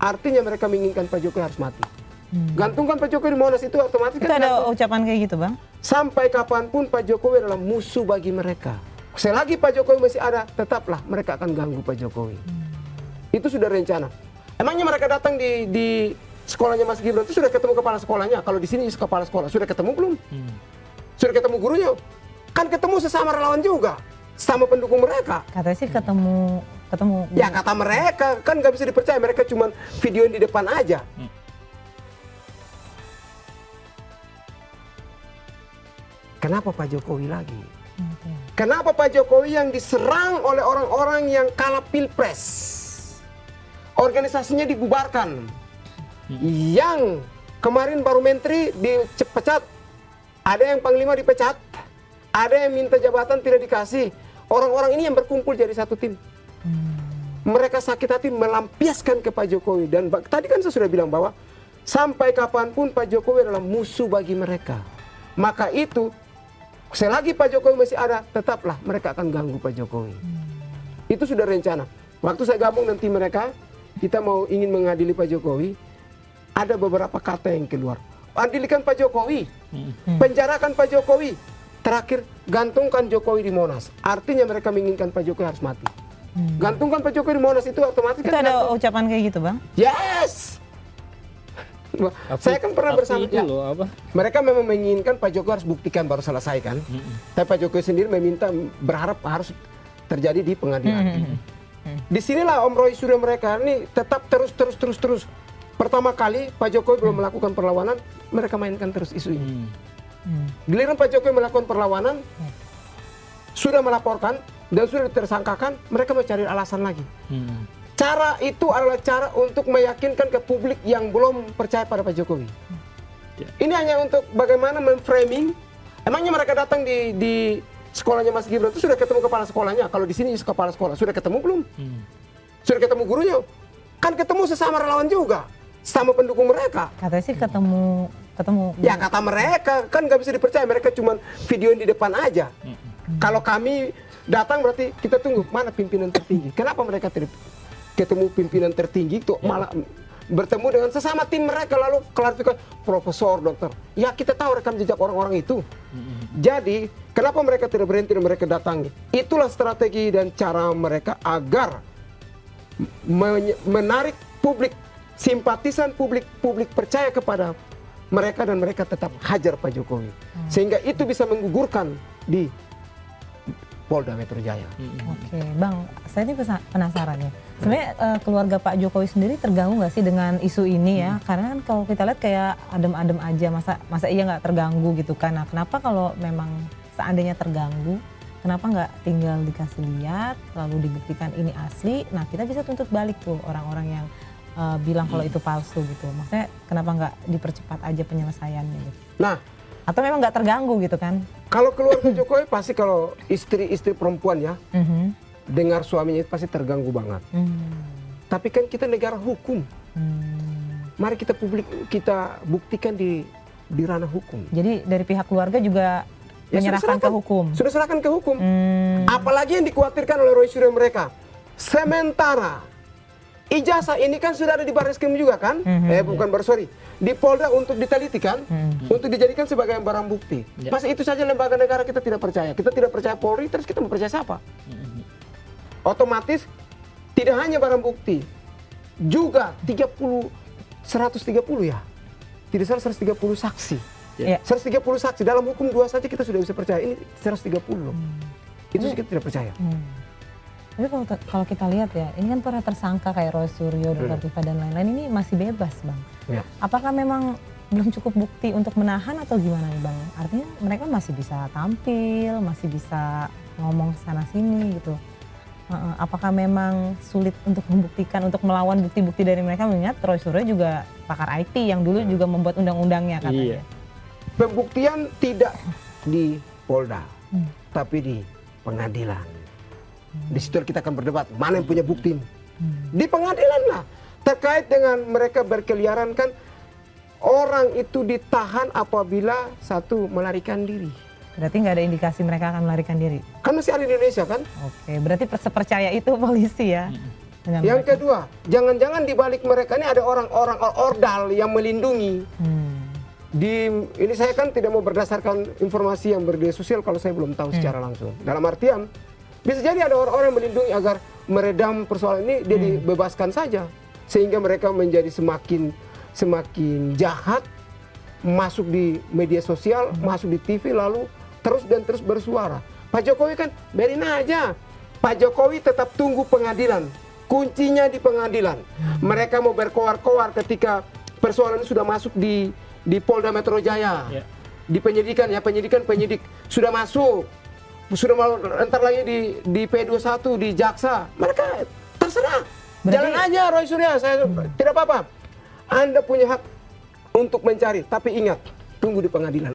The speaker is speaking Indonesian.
artinya mereka menginginkan Pak Jokowi harus mati. Gantungkan Pak Jokowi di Monas itu otomatis Itu kan ada ucapan kayak gitu, Bang? sampai kapanpun Pak Jokowi adalah musuh bagi mereka. Selagi Pak Jokowi masih ada, tetaplah mereka akan ganggu Pak Jokowi. Itu sudah rencana. Emangnya mereka datang di sekolahnya Mas Gibran itu sudah ketemu kepala sekolahnya? Kalau di sini kepala sekolah sudah ketemu belum? Sudah ketemu gurunya? Kan ketemu sesama relawan juga, sama pendukung mereka. Katanya sih ketemu. Ya kata mereka kan nggak bisa dipercaya, mereka cuma videoin di depan aja. Kenapa Pak Jokowi lagi? Kenapa Pak Jokowi yang diserang oleh orang-orang yang kalah pilpres? Organisasinya dibubarkan. Yang kemarin baru menteri dipecat. Ada yang panglima dipecat. Ada yang minta jabatan tidak dikasih. Orang-orang ini yang berkumpul jadi satu tim. Mereka sakit hati melampiaskan ke Pak Jokowi. Dan tadi kan saya sudah bilang bahwa sampai kapanpun Pak Jokowi adalah musuh bagi mereka. Maka itu selagi Pak Jokowi masih ada, tetaplah mereka akan ganggu Pak Jokowi. Itu sudah rencana. Waktu saya gabung nanti mereka, kita mau ingin mengadili Pak Jokowi, ada beberapa kata yang keluar. Adilikan Pak Jokowi, penjarakan Pak Jokowi, terakhir gantungkan Jokowi di Monas. Artinya mereka menginginkan Pak Jokowi harus mati. Gantungkan Pak Jokowi di Monas itu otomatis Itu ada ucapan kayak gitu, Bang? Yes! Saya kan pernah bersama itu loh, apa? Mereka memang menginginkan Pak Jokowi harus buktikan baru selesai kan. Tapi Pak Jokowi sendiri berharap harus terjadi di pengadilan. Disinilah Om Roy Suryo mereka ini tetap terus. Pertama kali Pak Jokowi belum melakukan perlawanan, mereka mainkan terus isu ini. Giliran Pak Jokowi melakukan perlawanan, sudah melaporkan dan sudah ditersangkakan, mereka mencari alasan lagi. Cara itu adalah cara untuk meyakinkan ke publik yang belum percaya pada Pak Jokowi. Ini hanya untuk bagaimana memframing. Emangnya mereka datang di sekolahnya Mas Gibran itu sudah ketemu kepala sekolahnya? Kalau di sini kepala sekolah sudah ketemu belum? Sudah ketemu gurunya? Kan ketemu sesama relawan juga, sama pendukung mereka. Katanya sih ketemu. Ya kata mereka kan nggak bisa dipercaya, mereka cuma videoin di depan aja. Kalau kami datang berarti kita tunggu mana pimpinan tertinggi. Kenapa mereka ketemu pimpinan tertinggi itu malah bertemu dengan sesama tim mereka lalu klarifikasi profesor, dokter. Ya kita tahu rekam jejak orang-orang itu. Jadi kenapa mereka tidak berhenti dan mereka datangi? Itulah strategi dan cara mereka agar menarik publik, simpatisan publik percaya kepada mereka dan mereka tetap hajar Pak Jokowi. Sehingga itu bisa menggugurkan di Polda Metro Jaya. Oke, Bang, saya ini penasaran ya. Sebenarnya keluarga Pak Jokowi sendiri terganggu nggak sih dengan isu ini ya? Karena kan kalau kita lihat kayak adem-adem aja, masa iya nggak terganggu gitu kan? Nah, kenapa kalau memang seandainya terganggu, kenapa nggak tinggal dikasih lihat, lalu dibuktikan ini asli? Nah, kita bisa tuntut balik tuh orang-orang yang bilang kalau itu palsu gitu. Maksudnya kenapa nggak dipercepat aja penyelesaiannya gitu? Nah, atau memang nggak terganggu gitu kan? kalau keluarga Jokowi pasti kalau istri perempuan ya, dengar suaminya itu pasti terganggu banget. Tapi kan kita negara hukum. Mari kita buktikan di ranah hukum. Jadi dari pihak keluarga juga menyerahkan ke hukum? Sudah serahkan ke hukum. Apalagi yang dikhawatirkan oleh Roy Suryo mereka. Sementara ijazah ini kan sudah ada di Barreskrim juga kan? Di Polda untuk diteliti kan? Untuk dijadikan sebagai barang bukti. Masa itu saja lembaga negara kita tidak percaya. Kita tidak percaya Polri, terus kita mau percaya siapa? Otomatis tidak hanya barang bukti, juga 130 ya. Tidak salah 130 saksi. 130 saksi dalam hukum 2 saja kita sudah bisa percaya. Ini 130 loh. Itu kita tidak percaya. Tapi kalau kita lihat ya, ini kan para tersangka kayak Roy Suryo, Dr. Tifa dan lain-lain ini masih bebas, Bang. Apakah memang belum cukup bukti untuk menahan atau gimana nih, Bang? Artinya mereka masih bisa tampil, masih bisa ngomong sana sini gitu. Apakah memang sulit untuk membuktikan, untuk melawan bukti-bukti dari mereka? Mengingat Roy Suryo juga pakar IT yang dulu juga membuat undang-undangnya katanya. Pembuktian tidak di Polda, tapi di pengadilan. Di situ kita akan berdebat mana yang punya bukti. Di pengadilan lah. Terkait dengan mereka berkeliaran kan, orang itu ditahan apabila satu melarikan diri. Berarti nggak ada indikasi mereka akan melarikan diri? Kan masih ada di Indonesia kan? Oke, berarti sepercaya itu polisi ya? dengan Yang mereka. kedua, jangan-jangan di balik mereka ini ada orang-orang ordal yang melindungi. Ini saya kan tidak mau berdasarkan informasi yang bermedia sosial kalau saya belum tahu secara langsung. Dalam artian, bisa jadi ada orang-orang yang melindungi agar meredam persoalan ini, dia dibebaskan saja. Sehingga mereka menjadi semakin jahat, masuk di media sosial, masuk di TV, lalu terus bersuara. Pak Jokowi kan biarin aja. Pak Jokowi tetap tunggu pengadilan. Kuncinya di pengadilan. Mereka mau berkoar-koar ketika persoalan ini sudah masuk di Polda Metro Jaya. Di penyidikan penyidik sudah masuk. Sudah mau entar lagi di P21 di Jaksa. Mereka terserah. Jalan aja Roy Surya, saya tidak apa-apa. Anda punya hak untuk mencari, tapi ingat, tunggu di pengadilan.